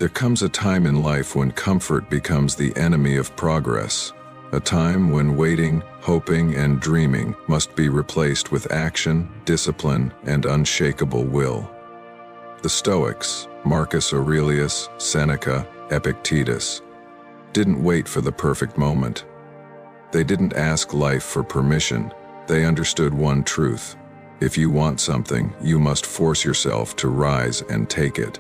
There comes a time in life when comfort becomes the enemy of progress, a time when waiting, hoping, and dreaming must be replaced with action, discipline, and unshakable will. The Stoics, Marcus Aurelius, Seneca, Epictetus, didn't wait for the perfect moment. They didn't ask life for permission. They understood one truth: if you want something, you must force yourself to rise and take it.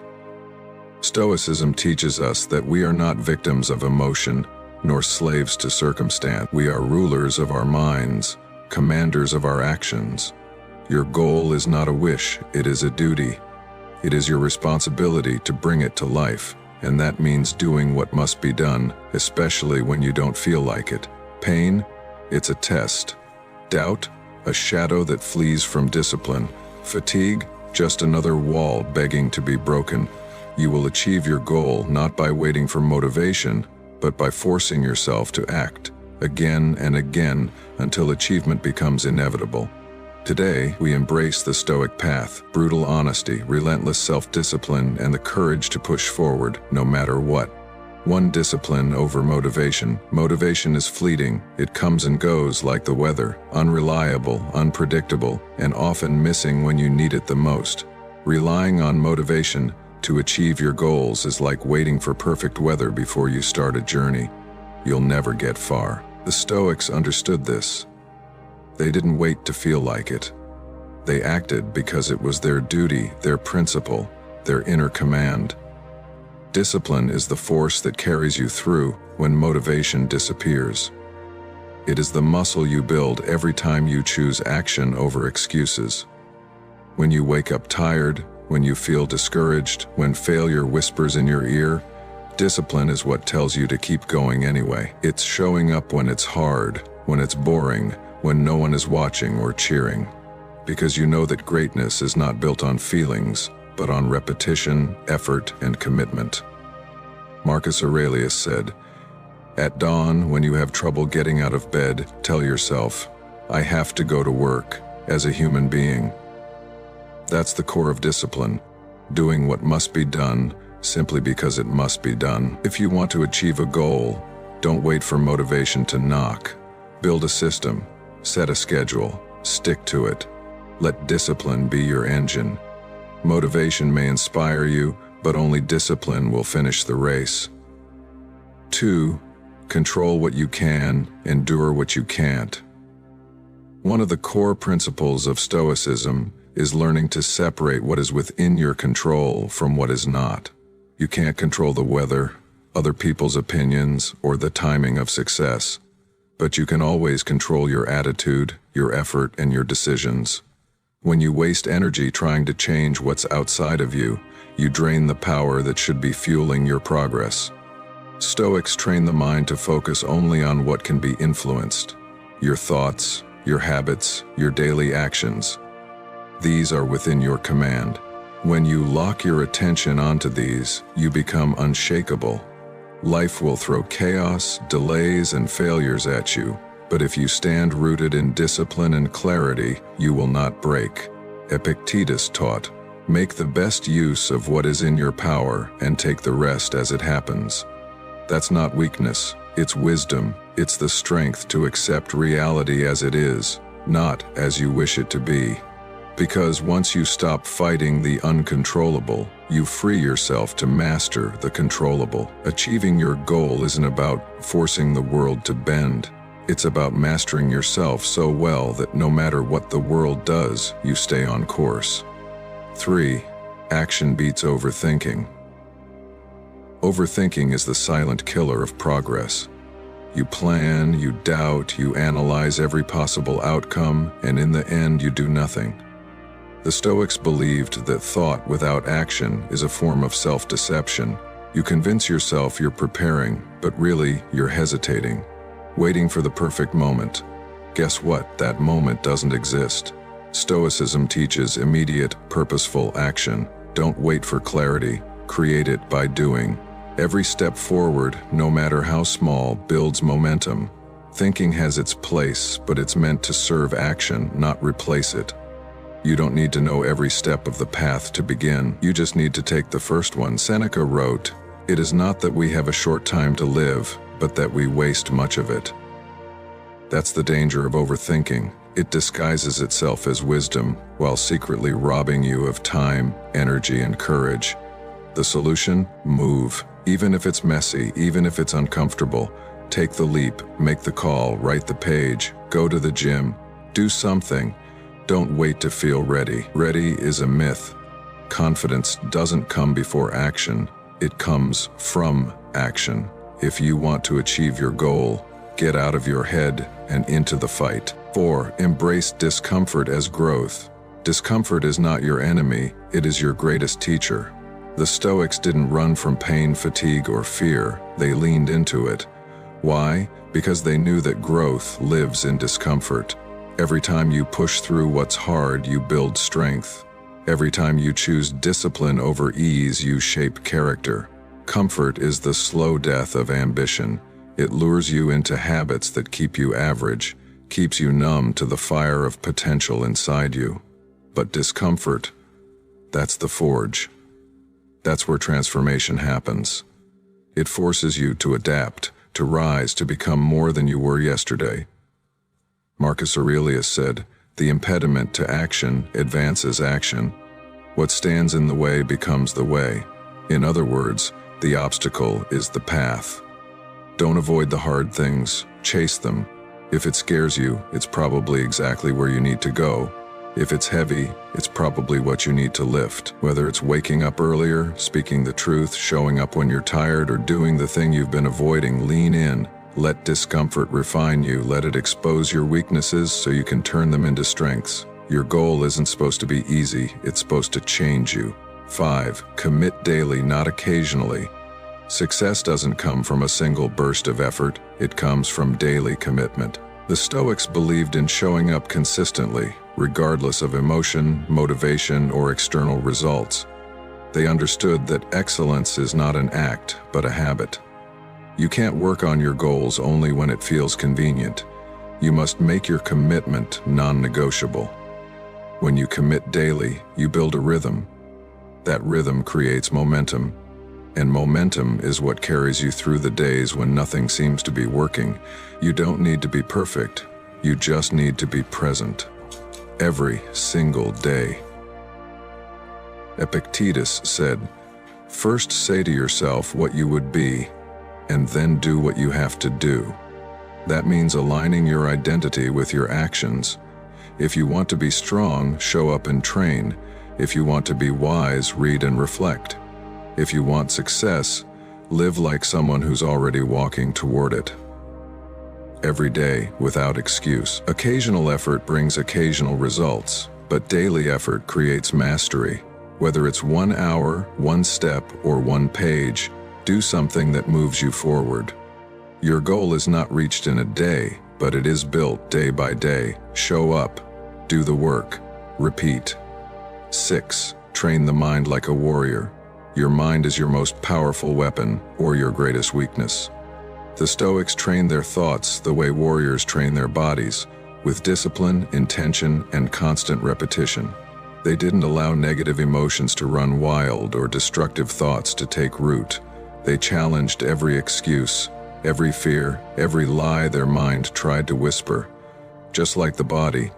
Stoicism teaches us that we are not victims of emotion, nor slaves to circumstance. We are rulers of our minds, commanders of our actions. Your goal is not a wish, it is a duty. It is your responsibility to bring it to life, and that means doing what must be done, especially when you don't feel like it. Pain? It's a test. Doubt? A shadow that flees from discipline. Fatigue? Just another wall begging to be broken. You will achieve your goal not by waiting for motivation, but by forcing yourself to act, again and again, until achievement becomes inevitable. Today, we embrace the Stoic path: brutal honesty, relentless self-discipline, and the courage to push forward, no matter what. One discipline over motivation. Motivation is fleeting. It comes and goes like the weather, unreliable, unpredictable, and often missing when you need it the most. Relying on motivation to achieve your goals is like waiting for perfect weather before you start a journey. You'll never get far. The Stoics understood this. They didn't wait to feel like it. They acted because it was their duty, their principle, their inner command. Discipline is the force that carries you through when motivation disappears. It is the muscle you build every time you choose action over excuses. When you wake up tired, when you feel discouraged, when failure whispers in your ear, discipline is what tells you to keep going anyway. It's showing up when it's hard, when it's boring, when no one is watching or cheering. Because you know that greatness is not built on feelings, but on repetition, effort, and commitment. Marcus Aurelius said, "At dawn, when you have trouble getting out of bed, tell yourself, 'I have to go to work,' as a human being." That's the core of discipline, doing what must be done simply because it must be done. If you want to achieve a goal, don't wait for motivation to knock. Build a system, set a schedule, stick to it. Let discipline be your engine. Motivation may inspire you, but only discipline will finish the race. 2. Control what you can, endure what you can't. One of the core principles of Stoicism is learning to separate what is within your control from what is not. You can't control the weather, other people's opinions, or the timing of success, but you can always control your attitude, your effort, and your decisions. When you waste energy trying to change what's outside of you, you drain the power that should be fueling your progress. Stoics train the mind to focus only on what can be influenced: your thoughts, your habits, your daily actions. These are within your command. When you lock your attention onto these, you become unshakable. Life will throw chaos, delays, and failures at you, but if you stand rooted in discipline and clarity, you will not break. Epictetus taught, "Make the best use of what is in your power and take the rest as it happens." That's not weakness, it's wisdom. It's the strength to accept reality as it is, not as you wish it to be. Because once you stop fighting the uncontrollable, you free yourself to master the controllable. Achieving your goal isn't about forcing the world to bend. It's about mastering yourself so well that no matter what the world does, you stay on course. 3. Action beats overthinking. Overthinking is the silent killer of progress. You plan, you doubt, you analyze every possible outcome, and in the end you do nothing. The Stoics believed that thought without action is a form of self-deception. You convince yourself you're preparing, but really you're hesitating, waiting for the perfect moment. Guess what? That moment doesn't exist. Stoicism teaches immediate, purposeful action. Don't wait for clarity, create it by doing. Every step forward, no matter how small, builds momentum. Thinking has its place, but it's meant to serve action, not replace it. You don't need to know every step of the path to begin. You just need to take the first one. Seneca wrote, It is not that we have a short time to live, but that we waste much of it. That's the danger of overthinking. It disguises itself as wisdom while secretly robbing you of time, energy, and courage. The solution? Move. Even if it's messy, even if it's uncomfortable. Take the leap, make the call, write the page, go to the gym. Do something. Don't wait to feel ready. Ready is a myth. Confidence doesn't come before action. It comes from action. If you want to achieve your goal, get out of your head and into the fight. 4. Embrace discomfort as growth. Discomfort is not your enemy, it is your greatest teacher. The Stoics didn't run from pain, fatigue, or fear. They leaned into it. Why? Because they knew that growth lives in discomfort. Every time you push through what's hard, you build strength. Every time you choose discipline over ease, you shape character. Comfort is the slow death of ambition. It lures you into habits that keep you average, keeps you numb to the fire of potential inside you. But discomfort, that's the forge. That's where transformation happens. It forces you to adapt, to rise, to become more than you were yesterday. Marcus Aurelius said, "The impediment to action advances action. What stands in the way becomes the way." In other words, the obstacle is the path. Don't avoid the hard things, chase them. If it scares you, it's probably exactly where you need to go. If it's heavy, it's probably what you need to lift. Whether it's waking up earlier, speaking the truth, showing up when you're tired, or doing the thing you've been avoiding, lean in. Let discomfort refine you. Let it expose your weaknesses so you can turn them into strengths. Your goal isn't supposed to be easy, it's supposed to change you. 5. Commit daily, not occasionally. Success doesn't come from a single burst of effort, it comes from daily commitment. The Stoics believed in showing up consistently, regardless of emotion, motivation, or external results. They understood that excellence is not an act, but a habit. You can't work on your goals only when it feels convenient. You must make your commitment non-negotiable. When you commit daily, you build a rhythm. That rhythm creates momentum. And momentum is what carries you through the days when nothing seems to be working. You don't need to be perfect. You just need to be present. Every single day. Epictetus said, "First say to yourself what you would be, and then do what you have to do." That means aligning your identity with your actions. If you want to be strong, show up and train. If you want to be wise, read and reflect. If you want success, live like someone who's already walking toward it. Every day, without excuse. Occasional effort brings occasional results, but daily effort creates mastery. Whether it's 1 hour, 1 step, or 1 page, do something that moves you forward. Your goal is not reached in a day, but it is built day by day. Show up, do the work, repeat. 6. Train the mind like a warrior. Your mind is your most powerful weapon, or your greatest weakness. The Stoics trained their thoughts the way warriors train their bodies, with discipline, intention, and constant repetition. They didn't allow negative emotions to run wild or destructive thoughts to take root. They challenged every excuse, every fear, every lie their mind tried to whisper. Just like the body,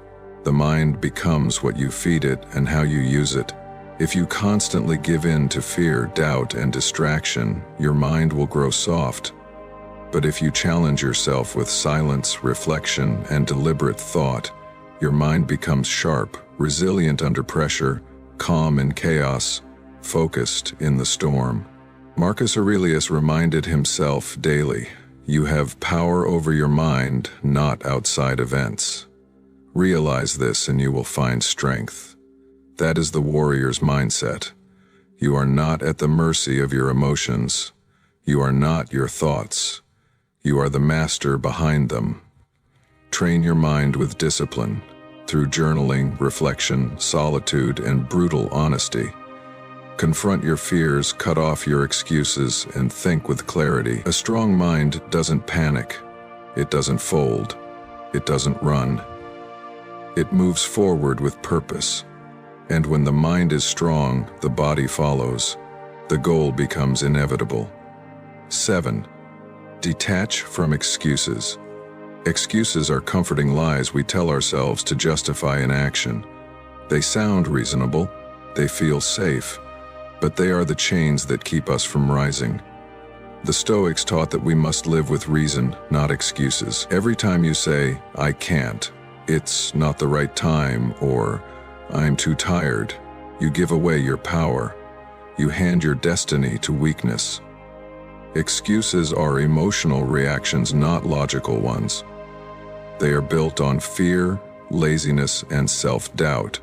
the mind becomes what you feed it and how you use it. If you constantly give in to fear, doubt, and distraction, your mind will grow soft. But if you challenge yourself with silence, reflection, and deliberate thought, your mind becomes sharp, resilient under pressure, calm in chaos, focused in the storm. Marcus Aurelius reminded himself daily, "You have power over your mind, not outside events." Realize this and you will find strength. That is the warrior's mindset. You are not at the mercy of your emotions. You are not your thoughts. You are the master behind them. Train your mind with discipline, through journaling, reflection, solitude, and brutal honesty. Confront your fears, cut off your excuses, and think with clarity. A strong mind doesn't panic. It doesn't fold. It doesn't run. It moves forward with purpose. And when the mind is strong, the body follows. The goal becomes inevitable. 7. Detach from excuses. Excuses are comforting lies we tell ourselves to justify inaction. They sound reasonable, they feel safe, but they are the chains that keep us from rising. The Stoics taught that we must live with reason, not excuses. Every time you say, "I can't," "It's not the right time," or "I'm too tired," you give away your power. You hand your destiny to weakness. Excuses are emotional reactions, not logical ones. They are built on fear, laziness, and self-doubt.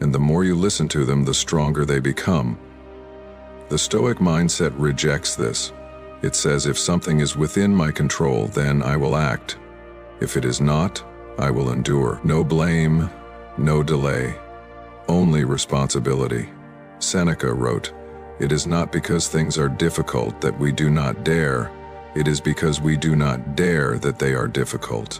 And the more you listen to them, the stronger they become. The Stoic mindset rejects this. It says, if something is within my control, then I will act. If it is not, I will endure. No blame, no delay, only responsibility. Seneca wrote, "It is not because things are difficult that we do not dare. It is because we do not dare that they are difficult."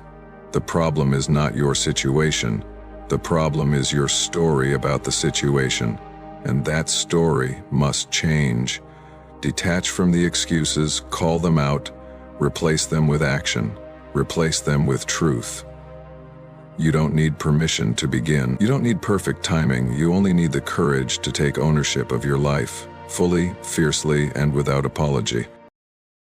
The problem is not your situation. The problem is your story about the situation. And that story must change. Detach from the excuses, call them out, replace them with action, replace them with truth. You don't need permission to begin. You don't need perfect timing. You only need the courage to take ownership of your life, fully, fiercely, and without apology.